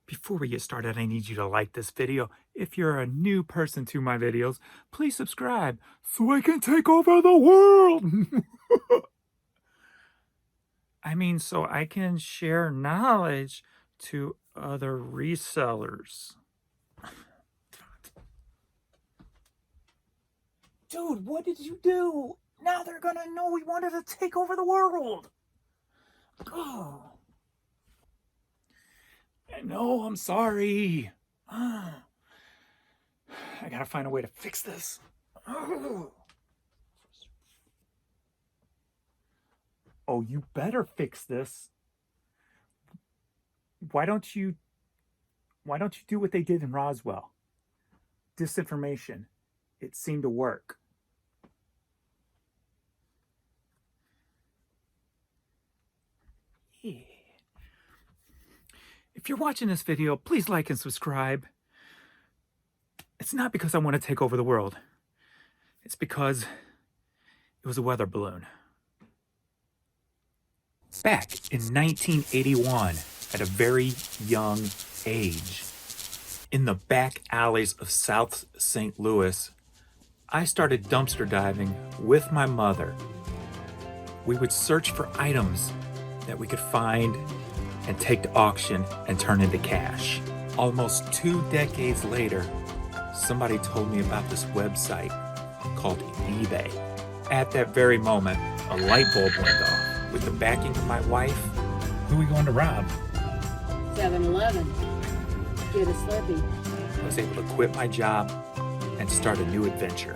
Before we get started, I need you to like this video. If you're a new person to my videos, please subscribe so I can take over the world. I mean, so I can share knowledge to other resellers. Dude, what did you do? Now they're gonna know we wanted to take over the world. Oh. No, I'm sorry. I gotta find a way to fix this. Oh, you better fix this. Why don't you do what they did in Roswell? Disinformation. It seemed to work. Yeah. If you're watching this video, please like and subscribe. It's not because I want to take over the world. It's because it was a weather balloon. Back in 1981, at a very young age, in the back alleys of South St. Louis, I started dumpster diving with my mother. We would search for items that we could find and take to auction and turn into cash. Almost 2 decades later, somebody told me about this website called eBay. At that very moment, a light bulb went off. With the backing of my wife, who are we going to rob? 7-Eleven. Get a Slurpee. I was able to quit my job and start a new adventure.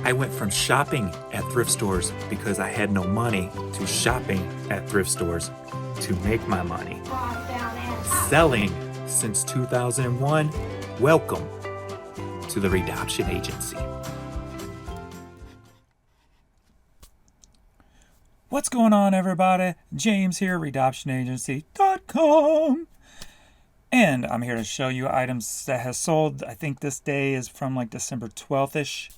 I went from shopping at thrift stores because I had no money to shopping at thrift stores to make my money. Selling since 2001. Welcome to the Redoption Agency. What's going on, everybody? James here, redoptionagency.com. And I'm here to show you items that has sold. I think this day is from like December 12th-ish.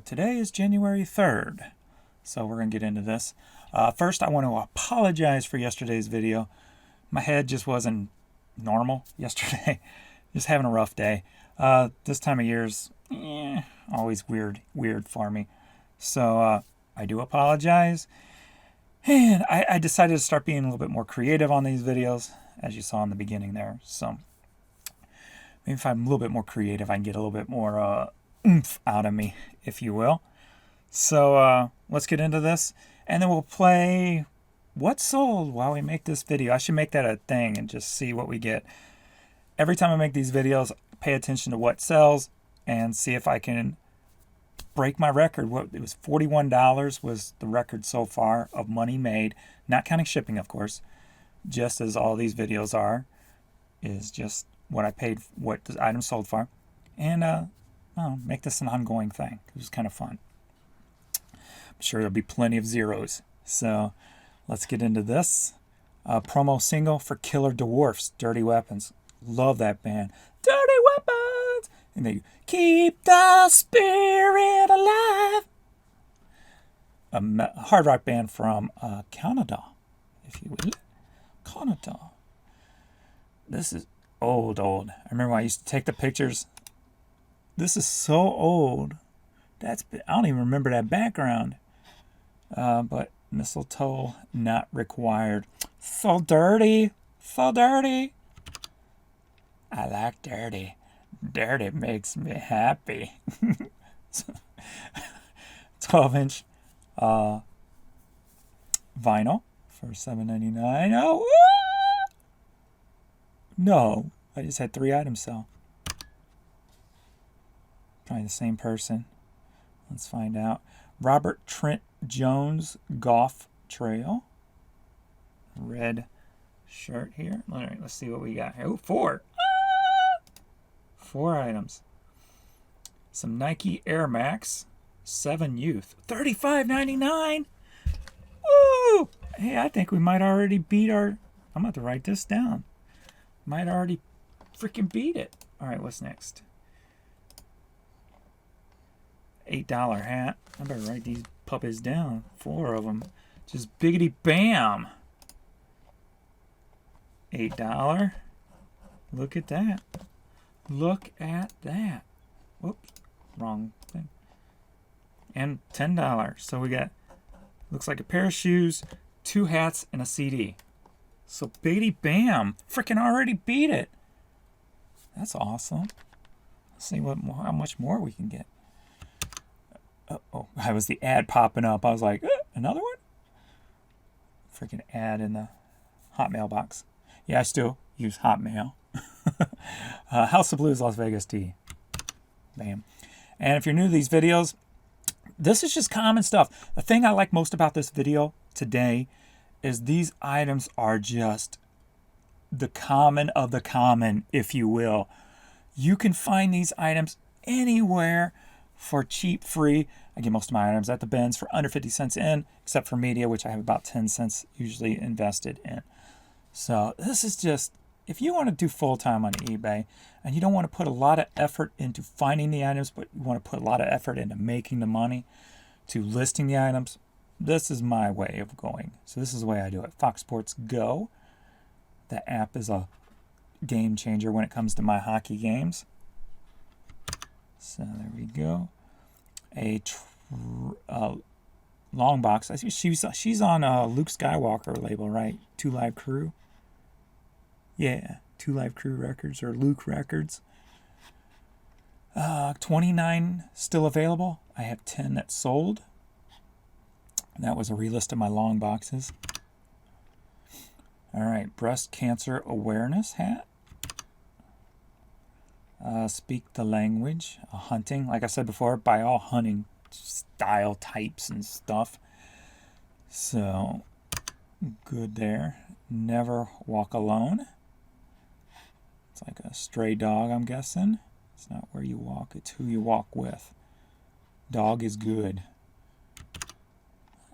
Today is January 3rd. So we're going to get into this. First, I want to apologize for yesterday's video. My head just wasn't normal yesterday. Just having a rough day. This time of year's always weird for me. So I do apologize. And I decided to start being a little bit more creative on these videos, as you saw in the beginning there. So maybe if I'm a little bit more creative, I can get a little bit more oomph out of me, if you will. So let's get into this. And then we'll play what sold while we make this video. I should make that a thing and just see what we get. Every time I make these videos, pay attention to what sells and see if I can break my record. It was $41 was the record so far of money made, not counting shipping, of course, just as all these videos are, is just what I paid, what the item sold for, and I'll make this an ongoing thing. It was kind of fun. I'm sure there'll be plenty of zeros. So let's get into this. Promo single for Killer Dwarfs, Dirty Weapons. Love that band. Dirty Weapons! And they keep the spirit alive. A hard rock band from Canada, if you will. Canada. This is old. I remember when I used to take the pictures. This is so old. I don't even remember that background. But mistletoe not required. So dirty. I like dirty. Dirty makes me happy. 12-inch vinyl for $7.99. Oh, woo! No, I just had 3 items sell. Probably the same person. Let's find out. Robert Trent Jones Golf Trail. Red shirt here. All right, let's see what we got here. Oh, 4. 4 items. Some Nike Air Max 7 Youth. $35.99. Woo! Hey, I think we might already beat our... I'm about to write this down. Might already freaking beat it. All right, what's next? $8 hat. I better write these puppies down. 4 of them. Just biggity bam. $8. Look at that. Look at that. Whoops. Wrong thing. And $10. So we got, looks like a pair of shoes, 2 hats, and a CD. So Beatty Bam. Freaking already beat it. That's awesome. Let's see how much more we can get. Oh, that was the ad popping up. I was like, another one? Freaking ad in the Hotmail box. Yeah, I still use Hotmail. House of Blues Las Vegas tea. Bam. And if you're new to these videos, this is just common stuff. The thing I like most about this video today is these items are just the common of the common, if you will. You can find these items anywhere for cheap, free. I get most of my items at the bins for under 50 cents in, except for media, which I have about 10 cents usually invested in. So this is just, if you want to do full-time on eBay and you don't want to put a lot of effort into finding the items, but you want to put a lot of effort into making the money to listing the items, this is my way of going. So this is the way I do it. Fox Sports Go. The app is a game changer when it comes to my hockey games. So there we go. A long box. I see she's on Luke Skywalker label, right? 2 Live Crew. Yeah, 2 Live Crew Records or Luke Records. 29 still available. I have 10 that sold. That was a relist of my long boxes. All right, breast cancer awareness hat. Speak the language, hunting. Like I said before, buy all hunting style types and stuff. So, good there. Never walk alone. It's like a stray dog, I'm guessing. It's not where you walk, it's who you walk with. Dog is good.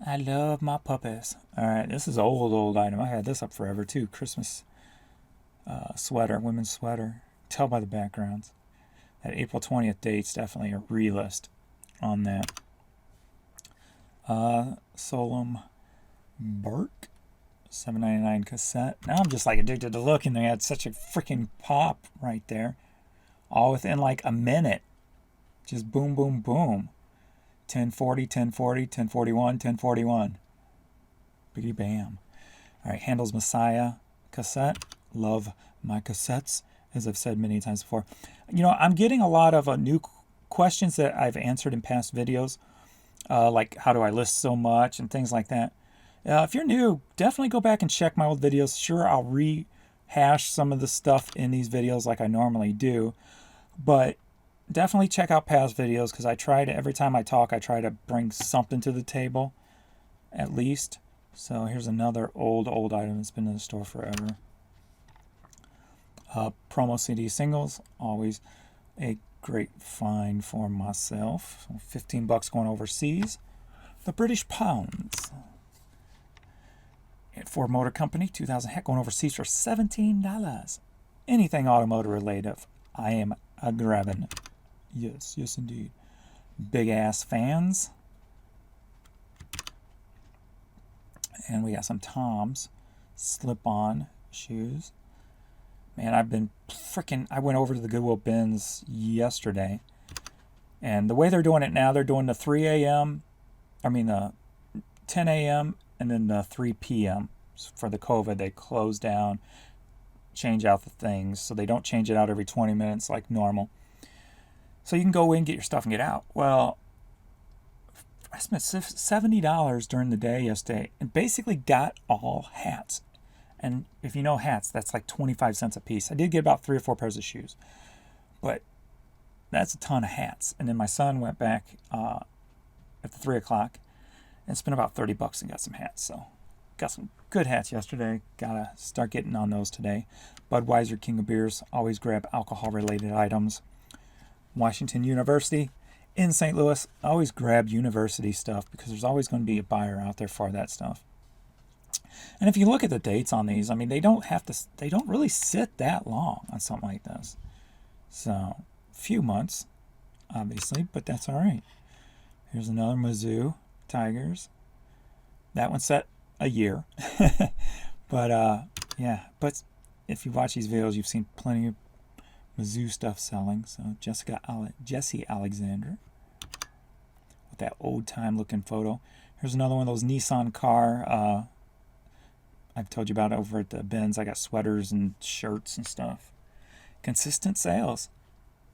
I love my puppies. All right, this is an old item. I had this up forever too. Christmas sweater, women's sweater. Tell by the backgrounds. That April 20th date's definitely a relist on that. Solom Burke, $7.99 cassette. Now I'm just like addicted to looking. They had such a freaking pop right there. All within like a minute. Just boom, boom, boom. 1040, 1040, 1041, 1041. Biggie bam. All right, Handel's Messiah cassette. Love my cassettes, as I've said many times before. You know, I'm getting a lot of new questions that I've answered in past videos, like how do I list so much and things like that. If you're new, definitely go back and check my old videos. Sure, I'll rehash some of the stuff in these videos like I normally do, but definitely check out past videos because I try to, every time I talk, I try to bring something to the table, at least. So here's another old item that's been in the store forever. Promo CD singles, always a great find for myself. $15 going overseas. The British pounds. At Ford Motor Company, 2000 heck, going overseas for $17. Anything automotive related, I am a grabbing. Yes, yes indeed. Big ass fans. And we got some Toms slip-on shoes. Man, I've been I went over to the Goodwill bins yesterday. And the way they're doing it now, they're doing the 3 a.m., the 10 a.m., and then the 3 p.m. For the COVID, they close down, change out the things, so they don't change it out every 20 minutes like normal. So you can go in, get your stuff, and get out. Well, I spent $70 during the day yesterday and basically got all hats. And if you know hats, that's like 25 cents a piece. I did get about 3 or 4 pairs of shoes, but that's a ton of hats. And then my son went back at 3 o'clock and spent about $30 and got some hats. So got some good hats yesterday. Gotta start getting on those today. Budweiser, King of Beers, always grab alcohol-related items. Washington University in St. Louis, always grab university stuff because there's always going to be a buyer out there for that stuff. And if you look at the dates on these, I mean, they don't really sit that long on something like this. So, a few months, obviously, but that's all right. Here's another Mizzou Tigers. That one set a year. But, yeah, but if you watch these videos, you've seen plenty of Mizzou stuff selling. So Jesse Alexander with that old time looking photo. Here's another one of those Nissan car. I've told you about it over at the bins. I got sweaters and shirts and stuff. Consistent sales.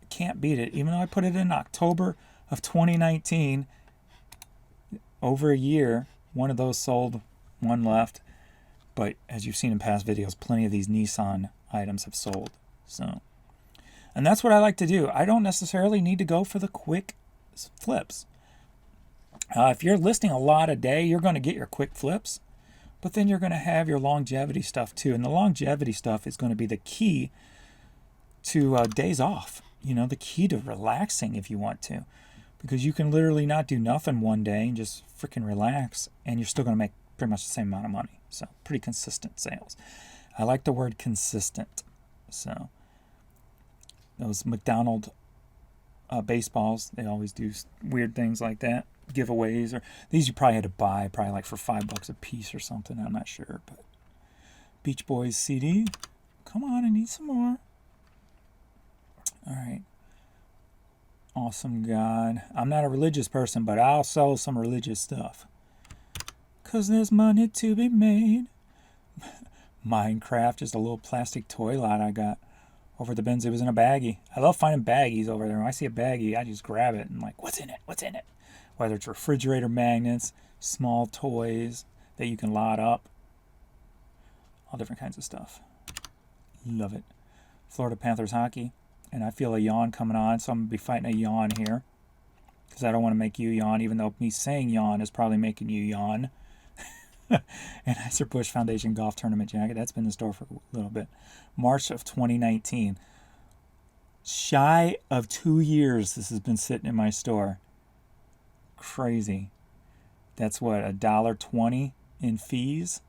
Can't beat it. Even though I put it in October of 2019, over a year, one of those sold, one left. But as you've seen in past videos, plenty of these Nissan items have sold. So, and that's what I like to do. I don't necessarily need to go for the quick flips. If you're listing a lot a day, you're going to get your quick flips, but then you're going to have your longevity stuff too. And the longevity stuff is going to be the key to days off. You know, the key to relaxing if you want to, because you can literally not do nothing one day and just freaking relax, and you're still going to make pretty much the same amount of money. So pretty consistent sales. I like the word consistent. So those McDonald's baseballs, they always do weird things like that, giveaways, or these you probably had to buy, probably like for $5 a piece or something. I'm not sure, but Beach Boys CD. Come on, I need some more. All right. Awesome God. I'm not a religious person, but I'll sell some religious stuff. Because there's money to be made. Minecraft, just a little plastic toy lot I got over the bins. It was in a baggie. I love finding baggies over there. When I see a baggie, I just grab it and like, what's in it? What's in it? Whether it's refrigerator magnets, small toys that you can lot up. All different kinds of stuff. Love it. Florida Panthers hockey. And I feel a yawn coming on, so I'm going to be fighting a yawn here. Because I don't want to make you yawn, even though me saying yawn is probably making you yawn. Anheuser-Busch Foundation Golf Tournament jacket. That's been in the store for a little bit. March of 2019. Shy of 2 years this has been sitting in my store. Crazy. That's what, $1.20 in fees?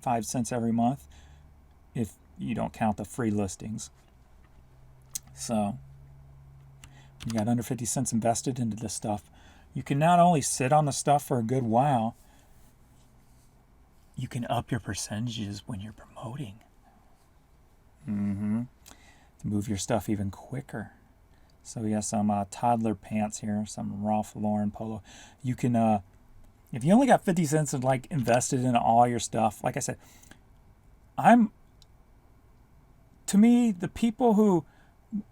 5 cents every month. If you don't count the free listings. So, you got under 50 cents invested into this stuff. You can not only sit on the stuff for a good while, you can up your percentages when you're promoting. To move your stuff even quicker. So we got some toddler pants here, some Ralph Lauren polo. You can, if you only got 50 cents and like invested in all your stuff, like I said, to me, the people who,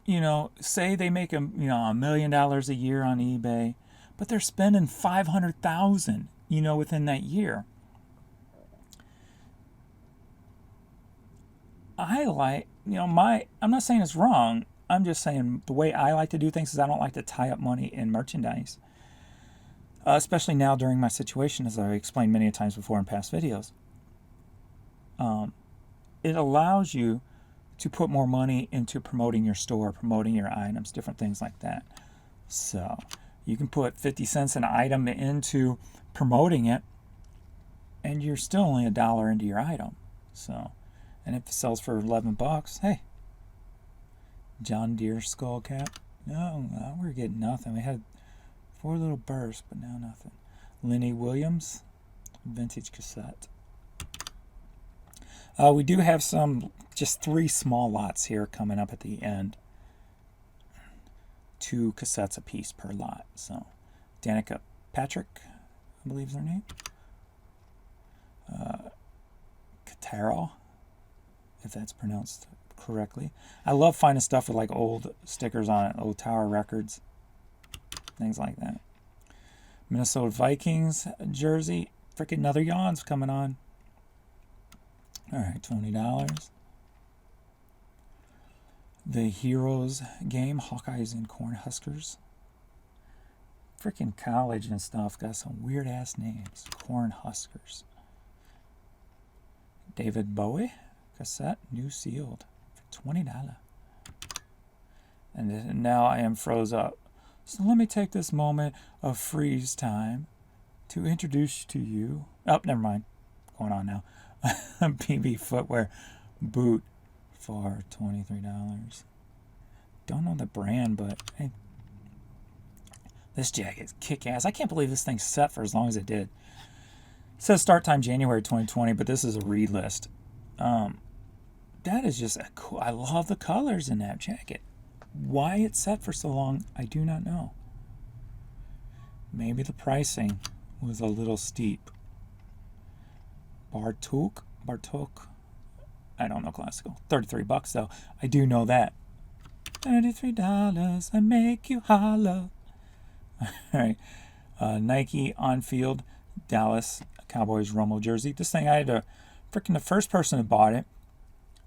you know, say they make $1 million a year on eBay, but they're spending $500,000, within that year. I like, I'm not saying it's wrong. I'm just saying the way I like to do things is I don't like to tie up money in merchandise. Especially now during my situation, as I explained many times before in past videos. It allows you to put more money into promoting your store, promoting your items, different things like that. So you can put 50 cents an item into promoting it, and you're still only $1 into your item. So, and if it sells for $11, hey, John Deere skull cap. No, we're getting nothing. We had 4 little bursts, but now nothing. Lenny Williams, vintage cassette. We do have just 3 small lots here coming up at the end. 2 cassettes a piece per lot. So, Danica Patrick, I believe is her name. Cataro, if that's pronounced correctly. I love finding stuff with like old stickers on it, old Tower Records, things like that. Minnesota Vikings jersey. Freaking another yawn's coming on. All right, $20. The Heroes game, Hawkeyes and Cornhuskers. Freaking college and stuff got some weird ass names. Cornhuskers. David Bowie cassette, new sealed for $20. And now I am froze up. So let me take this moment of freeze time to introduce to you. Oh, never mind. Going on now. PB footwear boot for $23. Don't know the brand, but hey, this jacket's kick-ass. I can't believe this thing's set for as long as it did. It says start time January 2020, but this is a read list. that is just a cool. I love the colors in that jacket. Why it's set for so long, I do not know. Maybe the pricing was a little steep. Bartok. I don't know classical. $33 though. I do know that. $33, I make you holla. All right. Nike on-field Dallas Cowboys Romo jersey. This thing, I had to freaking, the first person who bought it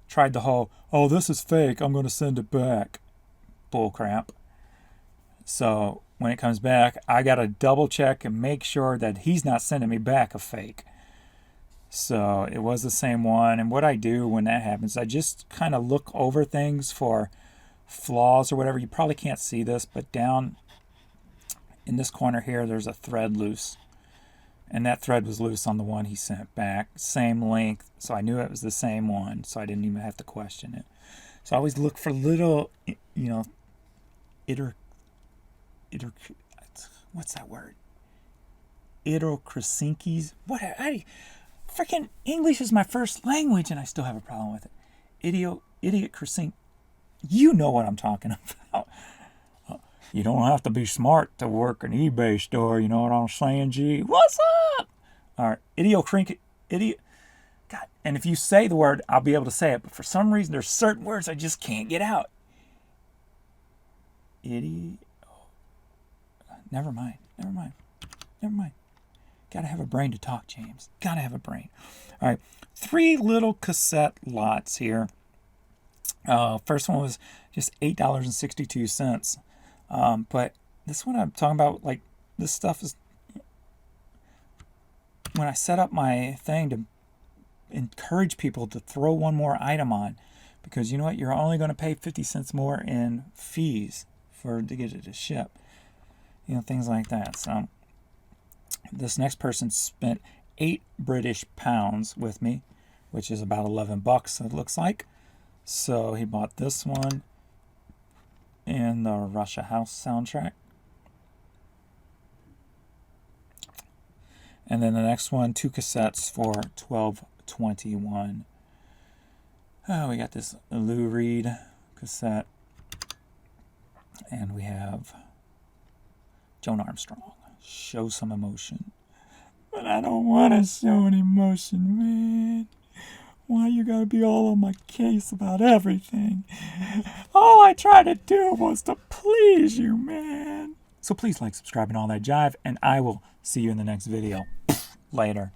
tried the whole, oh, this is fake, I'm going to send it back bull crap. So when it comes back, I got to double check and make sure that he's not sending me back a fake. So it was the same one. And what I do when that happens, I just kind of look over things for flaws or whatever. You probably can't see this, but down in this corner here, there's a thread loose. And that thread was loose on the one he sent back. Same length, so I knew it was the same one, so I didn't even have to question it. So I always look for little, what's that word? Idiosyncrasies? What? Freaking English is my first language, and I still have a problem with it. Idiosyncrasy. You know what I'm talking about. You don't have to be smart to work an eBay store, you know what I'm saying, G? What's up? All right, God, and if you say the word, I'll be able to say it, but for some reason, there's certain words I just can't get out. Never mind. Gotta have a brain to talk, James. Gotta have a brain. All right, 3 little cassette lots here. First one was just $8.62. But this one I'm talking about, like, this stuff is, when I set up my thing to encourage people to throw one more item on, because you know what, you're only going to pay 50 cents more in fees to get it to ship, things like that. So this next person spent 8 British pounds with me, which is about $11, it looks like. So he bought this one and the Russia House soundtrack. And then the next one, 2 cassettes for $12.21. Oh, we got this Lou Reed cassette. And we have Joan Armstrong, Show Some Emotion. But I don't want to show any emotion, man. Why you gotta be all on my case about everything? All I tried to do was to please you, man. So please like, subscribe, and all that jive, and I will see you in the next video. Later.